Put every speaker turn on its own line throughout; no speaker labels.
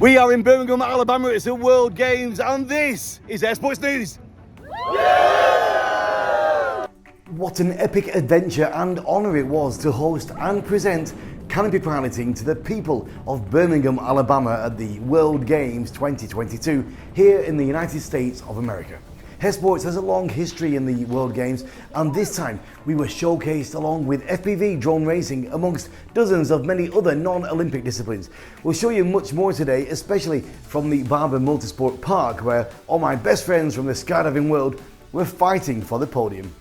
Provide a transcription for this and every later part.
We are in Birmingham, Alabama. It's the World Games, and this is Sports News. What an epic adventure and honour it was to host and present canopy piloting to the people of Birmingham, Alabama at the World Games 2022 here in the United States of America. Hair Sports has a long history in the World Games, and this time we were showcased along with FPV drone racing amongst dozens of many other non-Olympic disciplines. We'll show you much more today, especially from the Barber Multisport Park, where all my best friends from the skydiving world were fighting for the podium.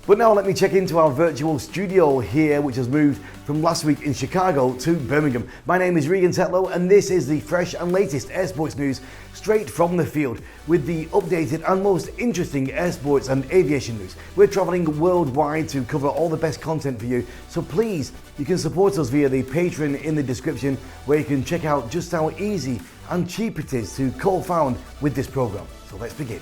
But now let me check into our virtual studio here, which has moved from last week in Chicago to Birmingham. My name is Regan Tetlow, and this is the fresh and latest Air Sports news straight from the field with the updated and most interesting air sports and aviation news. We're traveling worldwide to cover all the best content for you, so please, you can support us via the Patreon in the description, where you can check out just how easy and cheap it is to co-found with this program. So let's begin.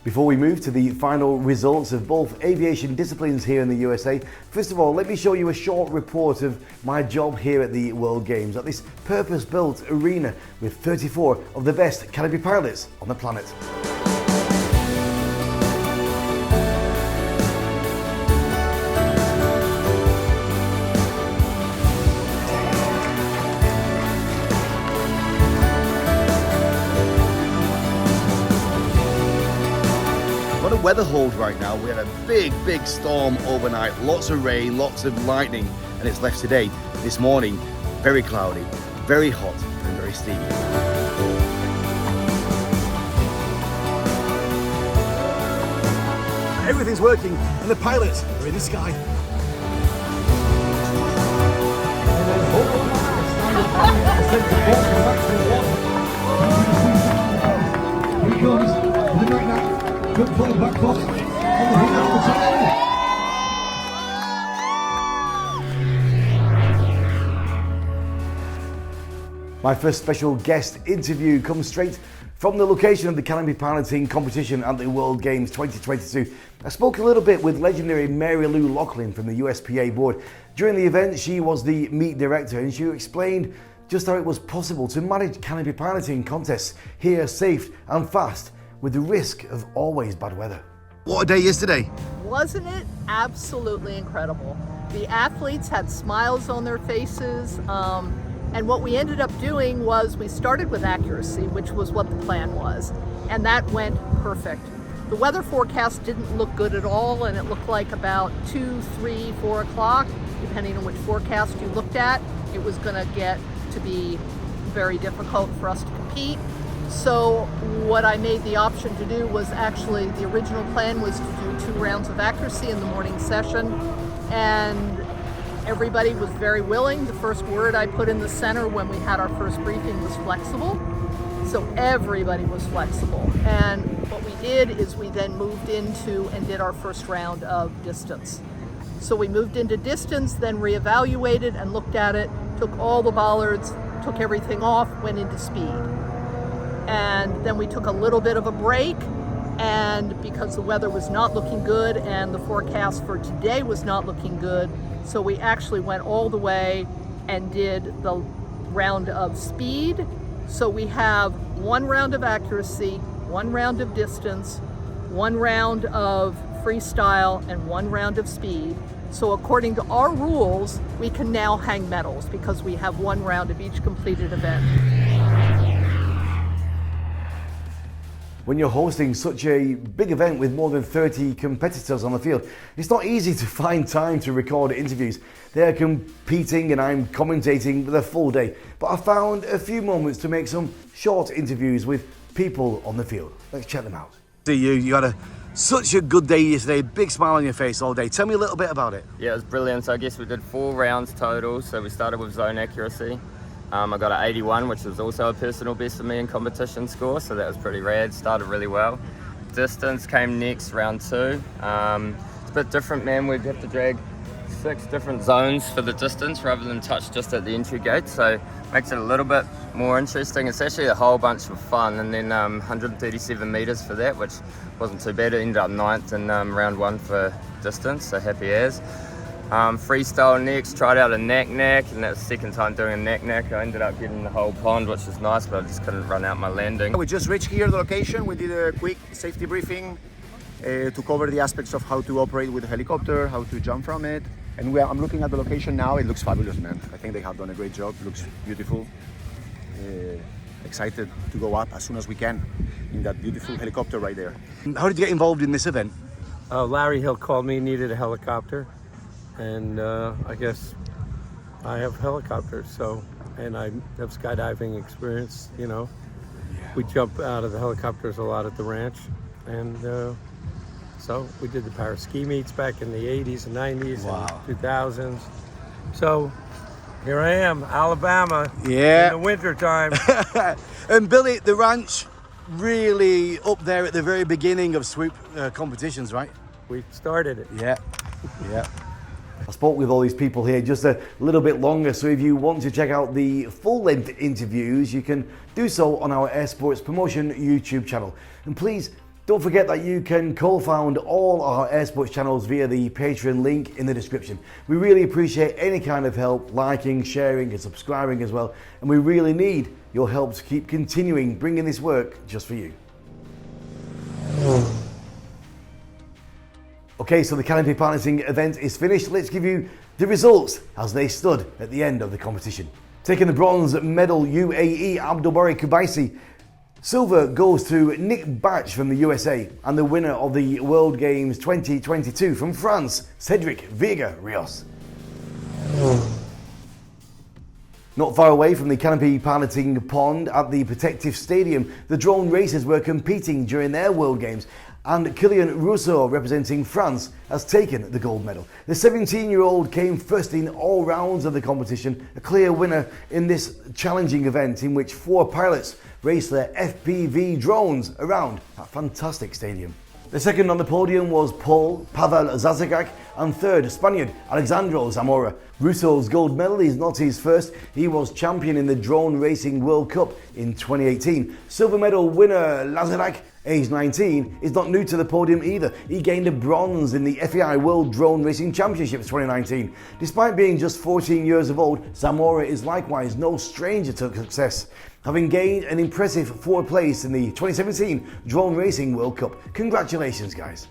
Before we move to the final results of both aviation disciplines here in the USA, first of all, let me show you a short report of my job here at the World Games at this purpose-built arena with 34 of the best canopy pilots on the planet. What a weather hold right now. We had a big storm overnight, lots of rain, lots of lightning, and it's left today, this morning, very cloudy, very hot and very steamy. Everything's working and the pilots are in the sky. Here he comes, in the right now. Good play, back cross, on the heel of the tail. My first special guest interview comes straight from the location of the canopy piloting competition at the World Games 2022. I spoke a little bit with legendary Mary Lou Loughlin from the USPA board. During the event, she was the meet director, and she explained just how it was possible to manage canopy piloting contests here safe and fast, with the risk of always bad weather. What a day yesterday.
Wasn't it absolutely incredible? The athletes had smiles on their faces, and what we ended up doing was we started with accuracy, which was what the plan was, and that went perfect. The weather forecast didn't look good at all, and it looked like about 2, 3, 4 o'clock, depending on which forecast you looked at, it was gonna get to be very difficult for us to compete. So what I made the option to do was actually, the original plan was to do 2 rounds of accuracy in the morning session, and everybody was very willing. The first word I put in the center when we had our first briefing was flexible. So everybody was flexible. And what we did is we then moved into and did our first round of distance. So we moved into distance, then reevaluated and looked at it, took all the bollards, took everything off, went into speed. And then we took a little bit of a break, and because the weather was not looking good and the forecast for today was not looking good, so we actually went all the way and did the round of speed. So we have 1 round of accuracy, 1 round of distance, 1 round of freestyle, and 1 round of speed. So according to our rules, we can now hang medals because we have 1 round of each completed event.
When you're hosting such a big event with more than 30 competitors on the field, it's not easy to find time to record interviews. They're competing and I'm commentating with a full day, but I found a few moments to make some short interviews with people on the field. Let's check them out. You had such a good day yesterday, big smile on your face all day. Tell me a little bit about it.
Yeah, it was brilliant. So I guess we did 4 rounds total. So we started with zone accuracy. I got an 81, which was also a personal best for me in competition score, so that was pretty rad. Started really well. Distance came next, round 2. It's a bit different, man. We'd have to drag 6 different zones for the distance rather than touch just at the entry gate, so makes it a little bit more interesting. It's actually a whole bunch of fun, and then 137 meters for that, which wasn't too bad. It ended up 9th in round 1 for distance, so happy as. Freestyle next, tried out a knack-knack, and that's the second time doing a knack-knack. I ended up getting the whole pond, which was nice, but I just couldn't run out my landing.
We just reached here, the location. We did a quick safety briefing to cover the aspects of how to operate with a helicopter, how to jump from it. And I'm looking at the location now. It looks fabulous, man. I think they have done a great job. It looks beautiful. Excited to go up as soon as we can in that beautiful helicopter right there.
How did you get involved in this event?
Larry Hill called me, needed a helicopter, and I guess I have helicopters, so, and I have skydiving experience, you know. We jump out of the helicopters a lot at the ranch, and so we did the Paris ski meets back in the 80s and 90s and 2000s. So here I am, Alabama, in the winter time.
And Billy, the ranch really up there at the very beginning of swoop competitions, right?
We started it.
Yeah. I spoke with all these people here just a little bit longer, so if you want to check out the full-length interviews, you can do so on our Air Sports Promotion YouTube channel. And please, don't forget that you can co-found all our Air Sports channels via the Patreon link in the description. We really appreciate any kind of help, liking, sharing and subscribing as well. And we really need your help to keep continuing bringing this work just for you. Okay, so the canopy piloting event is finished. Let's give you the results as they stood at the end of the competition. Taking the bronze medal, UAE Abdulbari Kubaisi. Silver goes to Nick Batch from the USA, and the winner of the World Games 2022 from France, Cedric Vega Rios. Not far away from the canopy piloting pond at the Protective Stadium, the drone racers were competing during their World Games, and Kylian Rousseau, representing France, has taken the gold medal. The 17-year-old came first in all rounds of the competition, a clear winner in this challenging event in which 4 pilots raced their FPV drones around that fantastic stadium. The second on the podium was Pavel Zazagak, and third, Spaniard Alexandro Zamora. Rousseau's gold medal is not his first. He was champion in the Drone Racing World Cup in 2018. Silver medal winner Lazarak, aged 19, is not new to the podium either. He gained a bronze in the FAI World Drone Racing Championships 2019. Despite being just 14 years of old, Zamora is likewise no stranger to success, having gained an impressive 4th place in the 2017 Drone Racing World Cup. Congratulations, guys.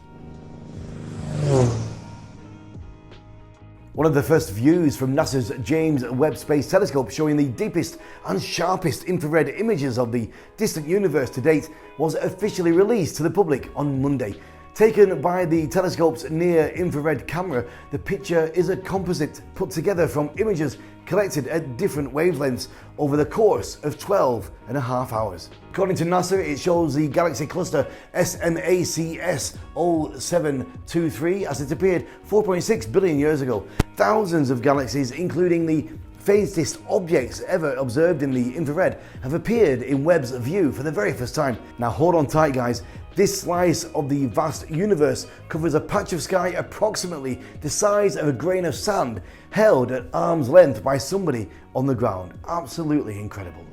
One of the first views from NASA's James Webb Space Telescope, showing the deepest and sharpest infrared images of the distant universe to date, was officially released to the public on Monday. Taken by the telescope's near-infrared camera, the picture is a composite put together from images collected at different wavelengths over the course of 12.5 hours. According to NASA, it shows the galaxy cluster SMACS 0723 as it appeared 4.6 billion years ago. Thousands of galaxies, including the faintest objects ever observed in the infrared, have appeared in Webb's view for the very first time. Now hold on tight, guys. This slice of the vast universe covers a patch of sky approximately the size of a grain of sand, held at arm's length by somebody on the ground. Absolutely incredible.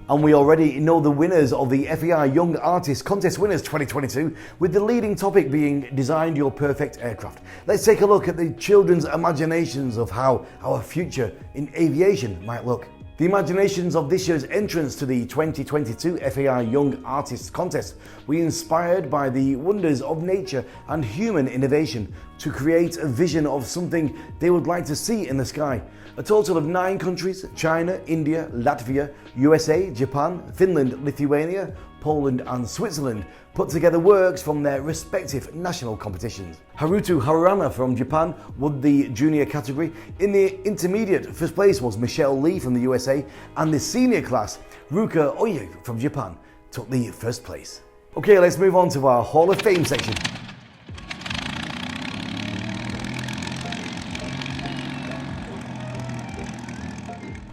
And we already know the winners of the FEI Young Artist Contest Winners 2022, with the leading topic being Design Your Perfect Aircraft. Let's take a look at the children's imaginations of how our future in aviation might look. The imaginations of this year's entrants to the 2022 FAI Young Artists Contest were inspired by the wonders of nature and human innovation to create a vision of something they would like to see in the sky. A total of 9 countries, China, India, Latvia, USA, Japan, Finland, Lithuania, Poland and Switzerland, put together works from their respective national competitions. Haruto Haruyama from Japan won the junior category. In the intermediate, first place was Michelle Lee from the USA, and the senior class, Ruka Oye from Japan, took the first place. Okay, let's move on to our Hall of Fame section.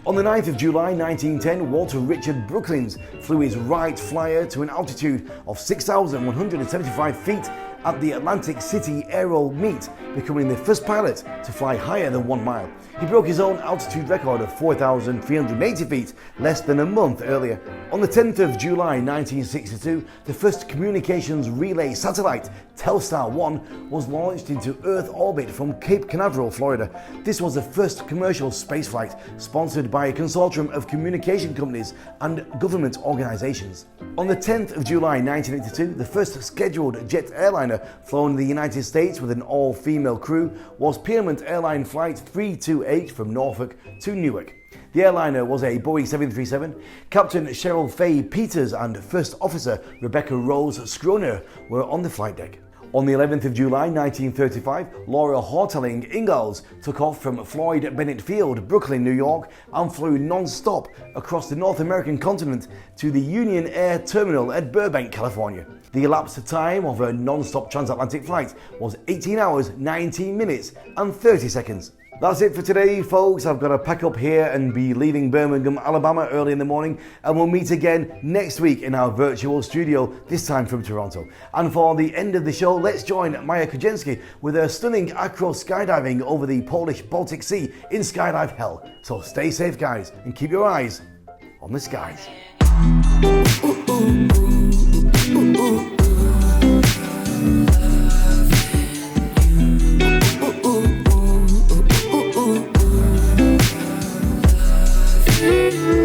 On the 9th of July 1910, Walter Richard Brookins flew his Wright Flyer to an altitude of 6,175 feet at the Atlantic City Aero Meet, becoming the first pilot to fly higher than 1 mile. He broke his own altitude record of 4,380 feet less than a month earlier. On the 10th of July 1962, the first communications relay satellite, Telstar 1, was launched into Earth orbit from Cape Canaveral, Florida. This was the first commercial spaceflight sponsored by a consortium of communication companies and government organizations. On the 10th of July 1982, the first scheduled jet airliner flown in the United States with an all-female crew was Pearmont Airline Flight 328 from Norfolk to Newark. The airliner was a Boeing 737. Captain Cheryl Faye Peters and First Officer Rebecca Rose Skroner were on the flight deck. On the 11th of July 1935, Laura Horteling Ingalls took off from Floyd Bennett Field, Brooklyn, New York, and flew non-stop across the North American continent to the Union Air Terminal at Burbank, California. The elapsed time of a non-stop transatlantic flight was 18 hours, 19 minutes, and 30 seconds. That's it for today, folks. I've got to pack up here and be leaving Birmingham, Alabama early in the morning, and we'll meet again next week in our virtual studio, this time from Toronto. And for the end of the show, let's join Maja Kujenski with her stunning acro skydiving over the Polish Baltic Sea in skydive hell. So stay safe, guys, and keep your eyes on the skies.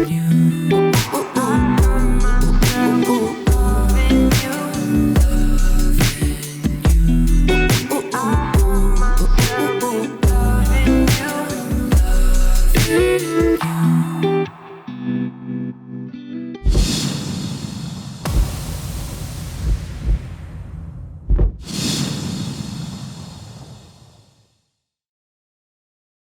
You.